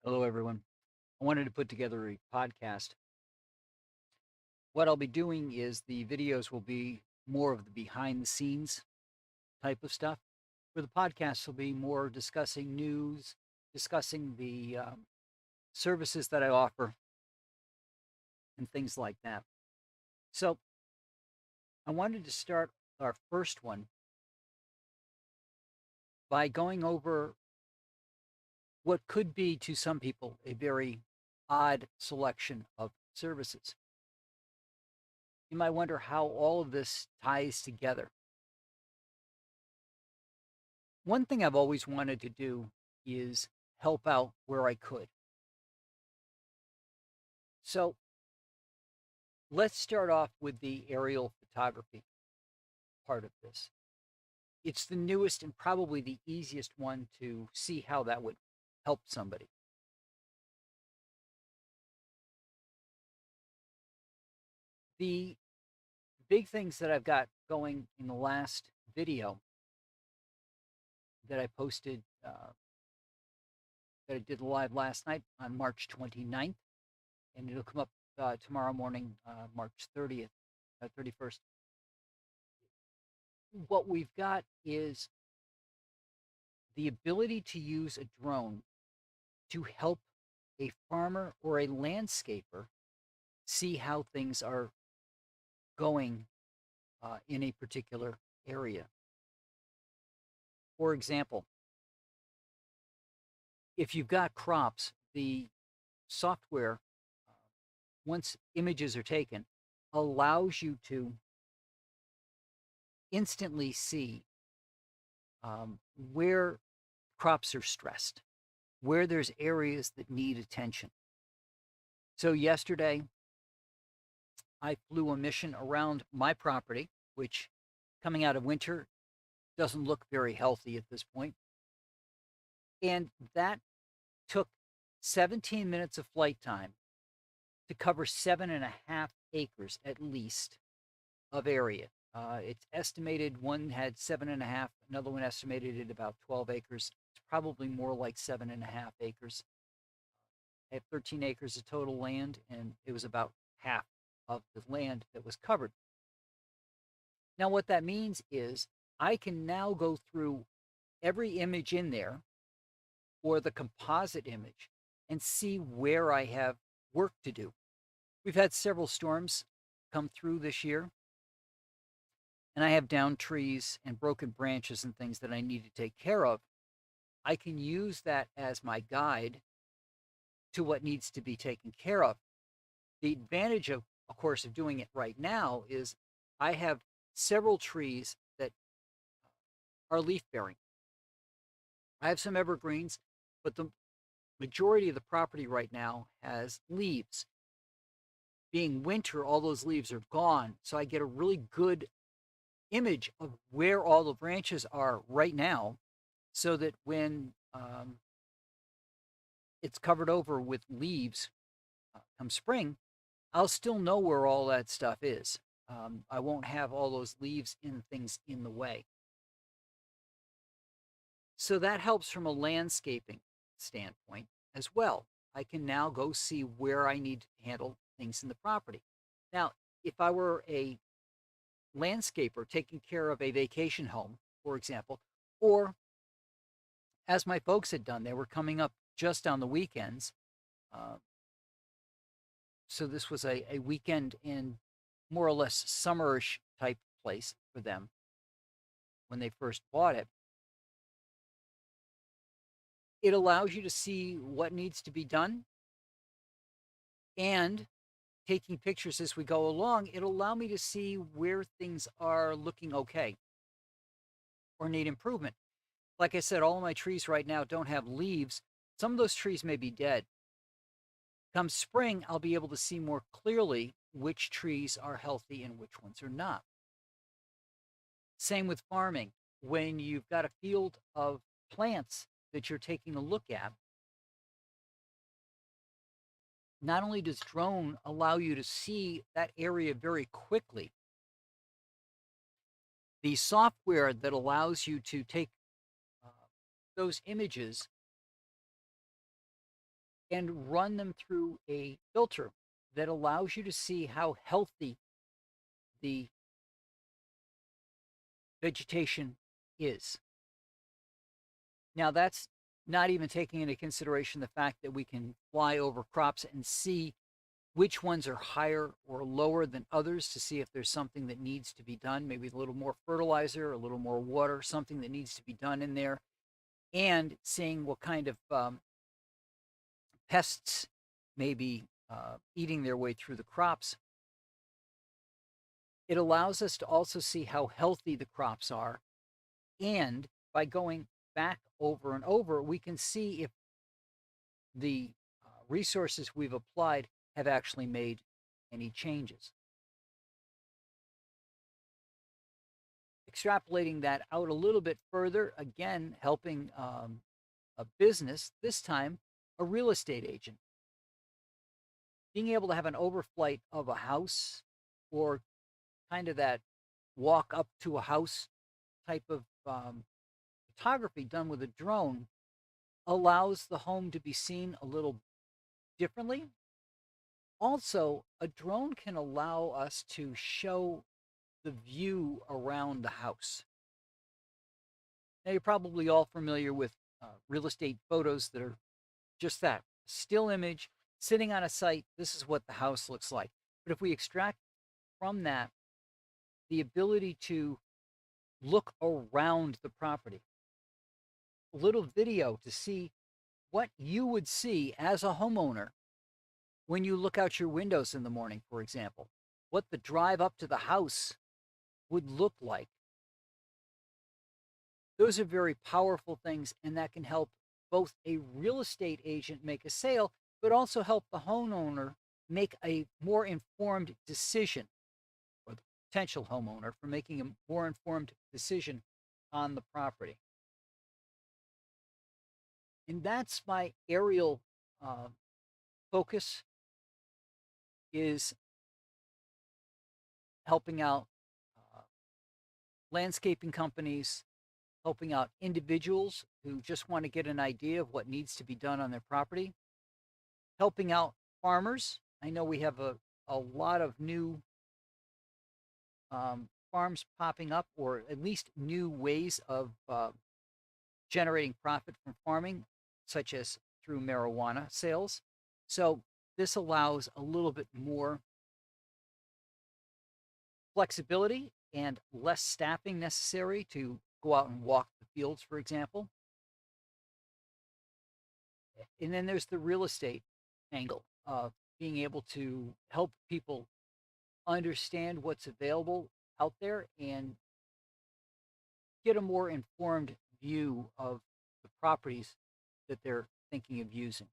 Hello, everyone. I wanted to put together a podcast. What I'll be doing is the videos will be more of the behind the scenes type of stuff, where the podcast will be more discussing news, discussing the services that I offer, and things like that. So I wanted to start our first one by going over what could be to some people a very odd selection of services. You might wonder how all of this ties together. One thing I've always wanted to do is help out where I could. So let's start off with the aerial photography part of this. It's the newest and probably the easiest one to see how that would help somebody. The big things that I've got going in the last video that I posted, that I did live last night on March 29th, and it'll come up tomorrow morning, March 30th, 31st. What we've got is the ability to use a drone to help a farmer or a landscaper see how things are going in a particular area. For example, if you've got crops, the software, uh, once images are taken, allows you to instantly see where crops are stressed, where there's areas that need attention. So, yesterday, I flew a mission around my property, which coming out of winter doesn't look very healthy at this point. And that took 17 minutes of flight time to cover 7.5 acres at least of area. It's estimated one had 7.5, another one estimated at about 12 acres. It's probably more like 7.5 acres. I have 13 acres of total land, and it was about half of the land that was covered. Now, what that means is I can now go through every image in there or the composite image and see where I have work to do. We've had several storms come through this year, and I have downed trees and broken branches and things that I need to take care of. I can use that as my guide to what needs to be taken care of. The advantage of course, of doing it right now is I have several trees that are leaf bearing. I have some evergreens, but the majority of the property right now has leaves. Being winter, all those leaves are gone, so I get a really good image of where all the branches are right now, so that when it's covered over with leaves come spring, I'll still know where all that stuff is. I won't have all those leaves and things in the way. So that helps from a landscaping standpoint as well. I can now go see where I need to handle things in the property. Now, if I were a landscaper taking care of a vacation home, for example, or as my folks had done, they were coming up just on the weekends. Uh, so this was a weekend in more or less summerish type place for them when they first bought it. It allows you to see what needs to be done, and taking pictures as we go along, it'll allow me to see where things are looking okay or need improvement. Like I said, all of my trees right now don't have leaves. Some of those trees may be dead. Come spring, I'll be able to see more clearly which trees are healthy and which ones are not. Same with farming. When you've got a field of plants that you're taking a look at, not only does drone allow you to see that area very quickly, the software that allows you to take uh, those images and run them through a filter that allows you to see how healthy the vegetation is. Now, that's not even taking into consideration the fact that we can fly over crops and see which ones are higher or lower than others to see if there's something that needs to be done, maybe a little more fertilizer, a little more water, something that needs to be done in there, and seeing what kind of pests may be eating their way through the crops. It allows us to also see how healthy the crops are. And by going back over and over, we can see if the resources we've applied have actually made any changes. Extrapolating that out a little bit further, again, helping a business, this time a real estate agent. Being able to have an overflight of a house or kind of that walk up to a house type of photography done with a drone allows the home to be seen a little differently. Also, a drone can allow us to show the view around the house. Now, you're probably all familiar with real estate photos that are just that still image sitting on a site. This is what the house looks like. But if we extract from that the ability to look around the property, a little video to see what you would see as a homeowner when you look out your windows in the morning, for example, what the drive up to the house would look like. Those are very powerful things, and that can help both a real estate agent make a sale, but also help the homeowner make a more informed decision, or the potential homeowner for making a more informed decision on the property. And that's my aerial focus, is helping out landscaping companies, helping out individuals who just want to get an idea of what needs to be done on their property, helping out farmers. I know we have a lot of new farms popping up, or at least new ways of generating profit from farming, such as through marijuana sales. So this allows a little bit more flexibility and less staffing necessary to go out and walk the fields, for example. And then there's the real estate angle of being able to help people understand what's available out there and get a more informed view of the properties that they're thinking of using.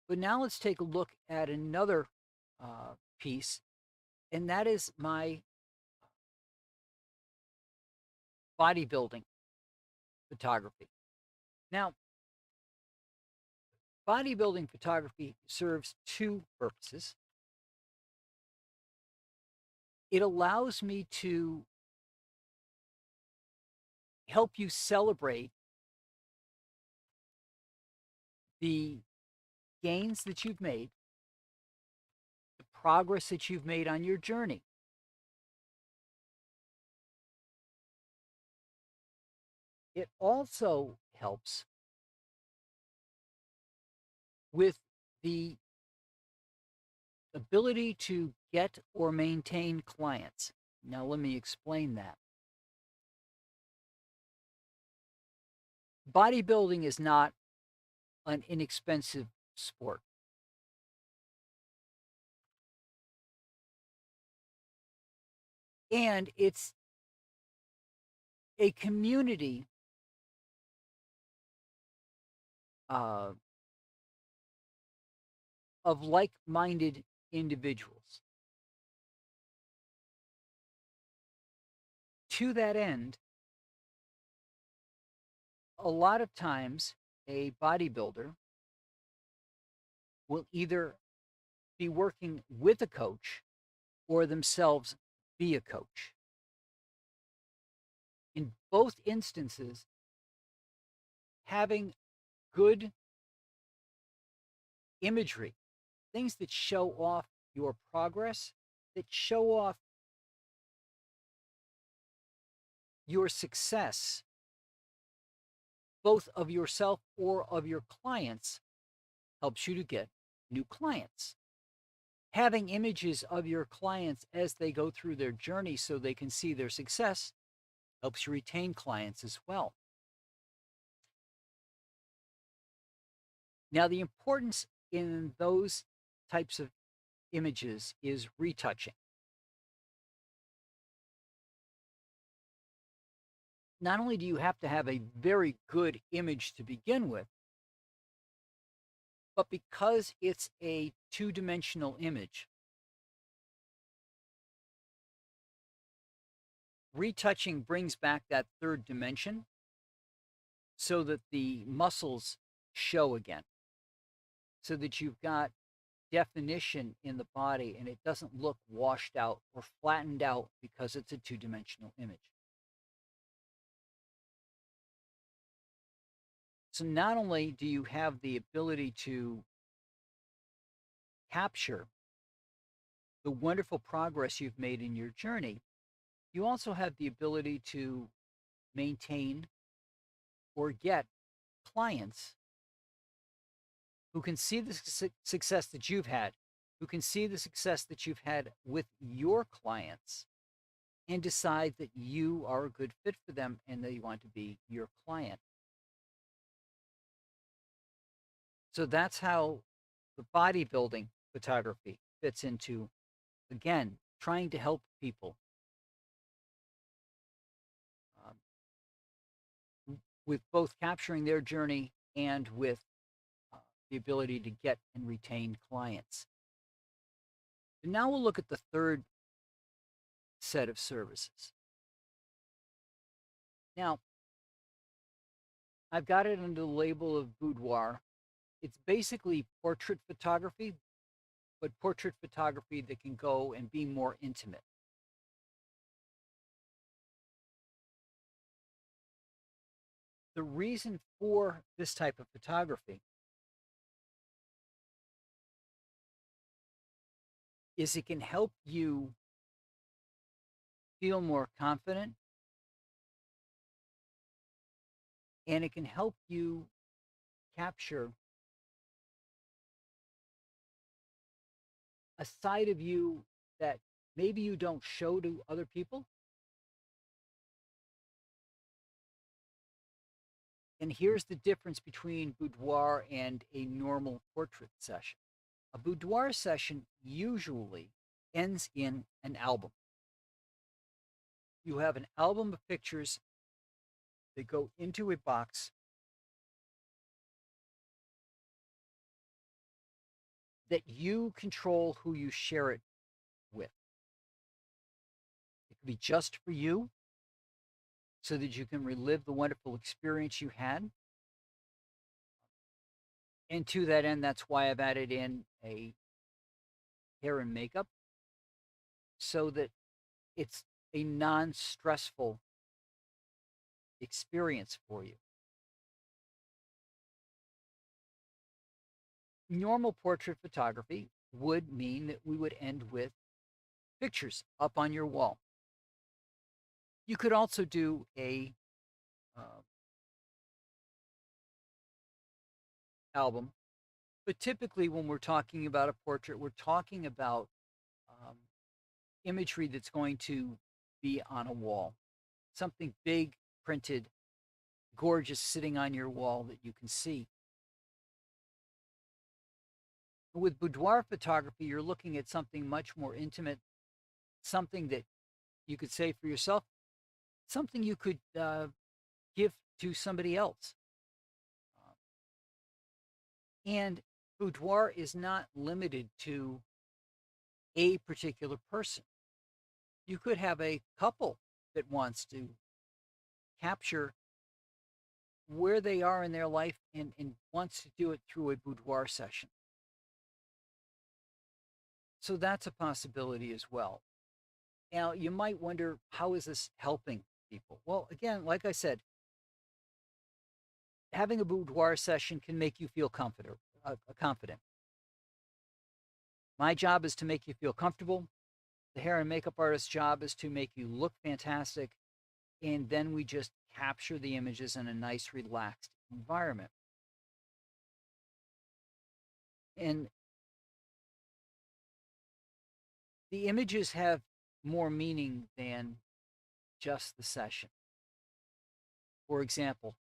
But now let's take a look at another piece, and that is my bodybuilding photography. Now, bodybuilding photography serves two purposes. It allows me to help you celebrate the gains that you've made, the progress that you've made on your journey. It also helps with the ability to get or maintain clients. Now, let me explain that. Bodybuilding is not an inexpensive sport. And it's a community of like-minded individuals. To that end, a lot of times a bodybuilder will either be working with a coach or themselves be a coach. In both instances, having good imagery, things that show off your progress, that show off your success, both of yourself or of your clients, helps you to get new clients. Having images of your clients as they go through their journey so they can see their success helps you retain clients as well. Now, the importance in those types of images is retouching. Not only do you have to have a very good image to begin with, but because it's a two-dimensional image, retouching brings back that third dimension so that the muscles show again, so that you've got definition in the body and it doesn't look washed out or flattened out because it's a two-dimensional image. So not only do you have the ability to capture the wonderful progress you've made in your journey, you also have the ability to maintain or get clients who can see the success that you've had, who can see the success that you've had with your clients and decide that you are a good fit for them and they want to be your client. So that's how the bodybuilding photography fits into, again, trying to help people with both capturing their journey and with the ability to get and retain clients. And now we'll look at the third set of services. Now, I've got it under the label of boudoir. It's basically portrait photography, but portrait photography that can go and be more intimate. The reason for this type of photography is it can help you feel more confident and it can help you capture a side of you that maybe you don't show to other people. And here's the difference between boudoir and a normal portrait session. A boudoir session usually ends in an album. You have an album of pictures that go into a box that you control who you share it with. It could be just for you so that you can relive the wonderful experience you had. And to that end, that's why I've added in a hair and makeup so that it's a non-stressful experience for you. Normal portrait photography would mean that we would end with pictures up on your wall. You could also do a album, but typically when we're talking about a portrait, we're talking about imagery that's going to be on a wall, something big, printed, gorgeous, sitting on your wall that you can see. With boudoir photography, you're looking at something much more intimate, something that you could say for yourself, something you could give to somebody else. And boudoir is not limited to a particular person. You could have a couple that wants to capture where they are in their life and wants to do it through a boudoir session. So that's a possibility as well. Now, you might wonder, how is this helping people? Well, again, like I said, having a boudoir session can make you feel confident. My job is to make you feel comfortable. The hair and makeup artist's job is to make you look fantastic. And then we just capture the images in a nice, relaxed environment. And the images have more meaning than just the session. For example,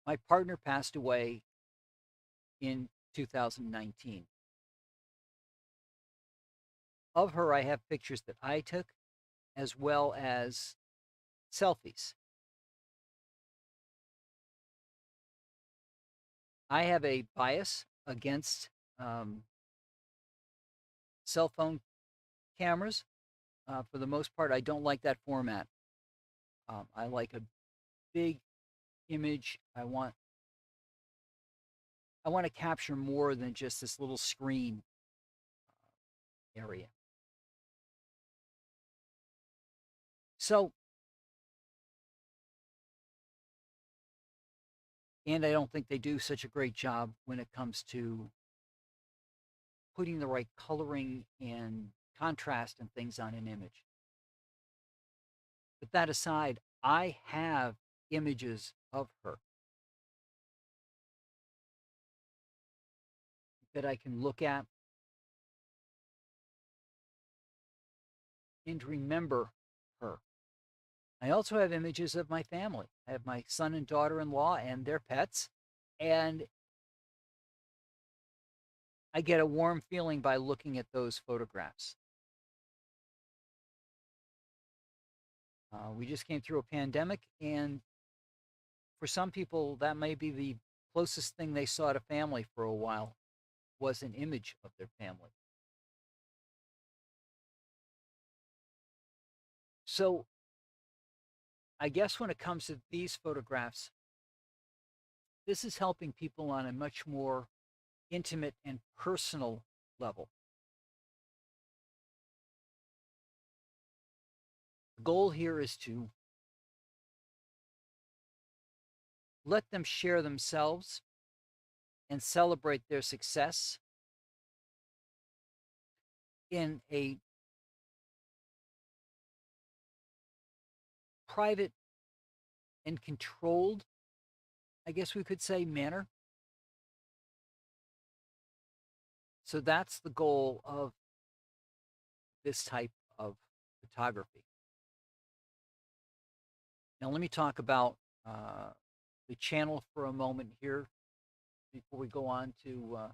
my partner passed away in 2019. Of her, I have pictures that I took as well as selfies. I have a bias against cell phone cameras. For the most part, I don't like that format. I like a big image. I want to capture more than just this little screen area. So, and I don't think they do such a great job when it comes to putting the right coloring and contrast and things on an image. But that aside, I have images of her that I can look at and remember her. I also have images of my family. I have my son and daughter-in-law and their pets, and I get a warm feeling by looking at those photographs. We just came through a pandemic, and for some people, that may be the closest thing they saw to family for a while was an image of their family. So I guess when it comes to these photographs, this is helping people on a much more intimate and personal level. The goal here is to let them share themselves and celebrate their success in a private and controlled, I guess we could say, manner. So that's the goal of this type of photography. Now, let me talk about the channel for a moment here before we go on to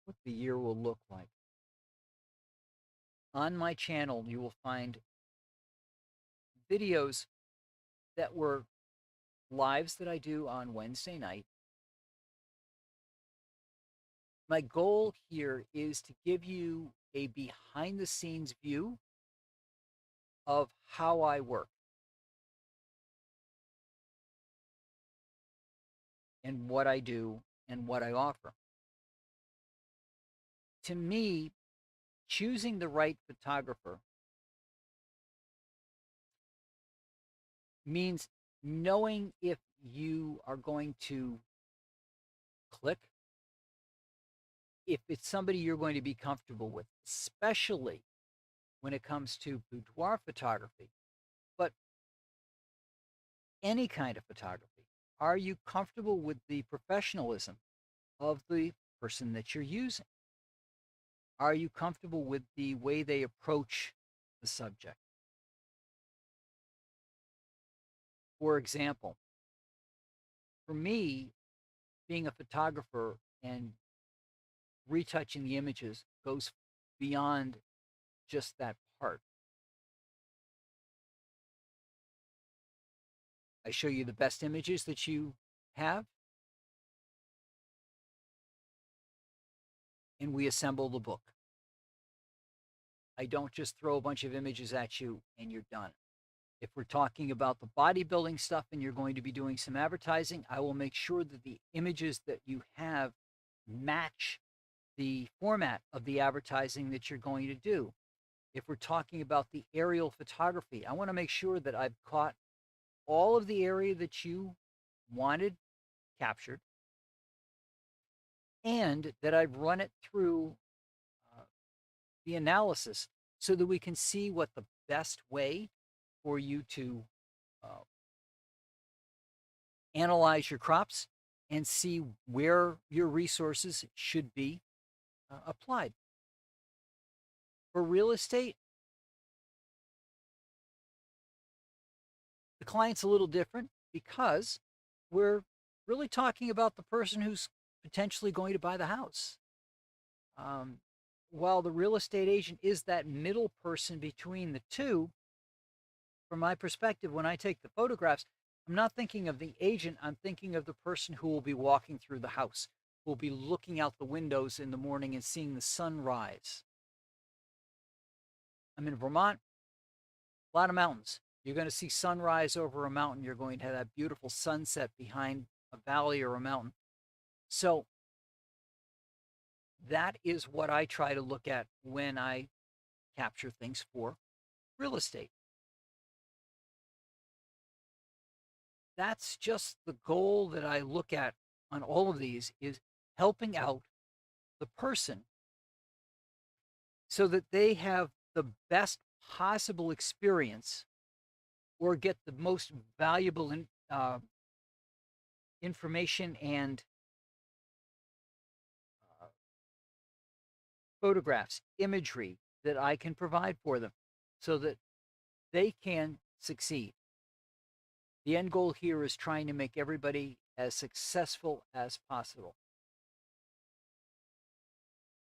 what the year will look like. On my channel, you will find videos that were lives that I do on Wednesday night. My goal here is to give you a behind the scenes view of how I work and what I do and what I offer. To me, choosing the right photographer means knowing if you are going to click, if it's somebody you're going to be comfortable with, especially when it comes to boudoir photography, but any kind of photography. Are you comfortable with the professionalism of the person that you're using? Are you comfortable with the way they approach the subject? For example, for me, being a photographer and retouching the images goes beyond just that part. I show you the best images that you have, and we assemble the book. I don't just throw a bunch of images at you and you're done. If we're talking about the bodybuilding stuff and you're going to be doing some advertising, I will make sure that the images that you have match the format of the advertising that you're going to do. If we're talking about the aerial photography, I want to make sure that I've caught all of the area that you wanted captured, and that I've run it through the analysis so that we can see what the best way for you to uh, analyze your crops and see where your resources should be applied. For real estate, the client's a little different because we're really talking about the person who's potentially going to buy the house. Um, while the real estate agent is that middle person between the two, from my perspective, when I take the photographs, I'm not thinking of the agent, I'm thinking of the person who will be walking through the house, who will be looking out the windows in the morning and seeing the sun rise. I'm in Vermont, a lot of mountains. You're going to see sunrise over a mountain. You're going to have that beautiful sunset behind a valley or a mountain. So that is what I try to look at when I capture things for real estate. That's just the goal that I look at on all of these, is helping out the person so that they have the best possible experience or get the most valuable information and uh, photographs, imagery that I can provide for them so that they can succeed. The end goal here is trying to make everybody as successful as possible.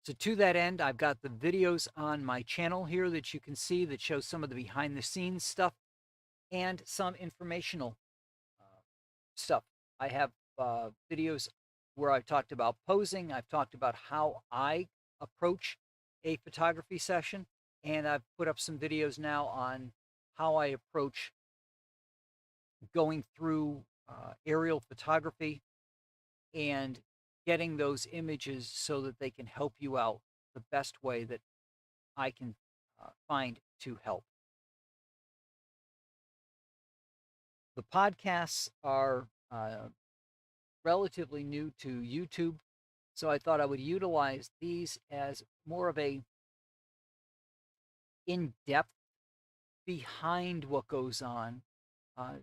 So to that end, I've got the videos on my channel here that you can see that show some of the behind the scenes stuff and some informational stuff. I have videos where I've talked about posing, I've talked about how I approach a photography session, and I've put up some videos now on how I approach going through aerial photography and getting those images so that they can help you out the best way that I can find to help. The podcasts are relatively new to YouTube, so I thought I would utilize these as more of a in-depth behind what goes on,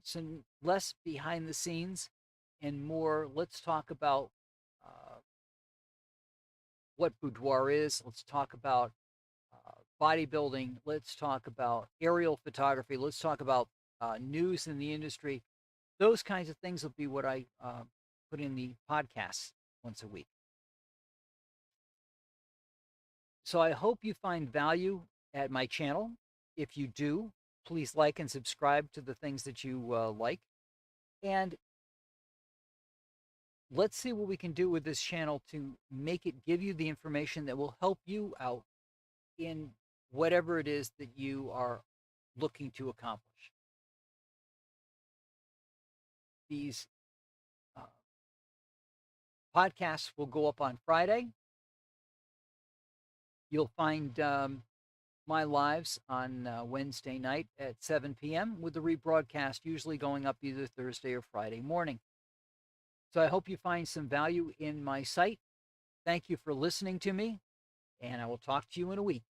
some less behind the scenes and more let's talk about what boudoir is, let's talk about bodybuilding, let's talk about aerial photography, let's talk about news in the industry. Those kinds of things will be what I put in the podcast once a week. So I hope you find value at my channel. If you do, please like and subscribe to the things that you like. And let's see what we can do with this channel to make it give you the information that will help you out in whatever it is that you are looking to accomplish. These uh, podcasts will go up on Friday. You'll find my lives on Wednesday night at 7 p.m. with the rebroadcast usually going up either Thursday or Friday morning. So I hope you find some value in my site. Thank you for listening to me, and I will talk to you in a week.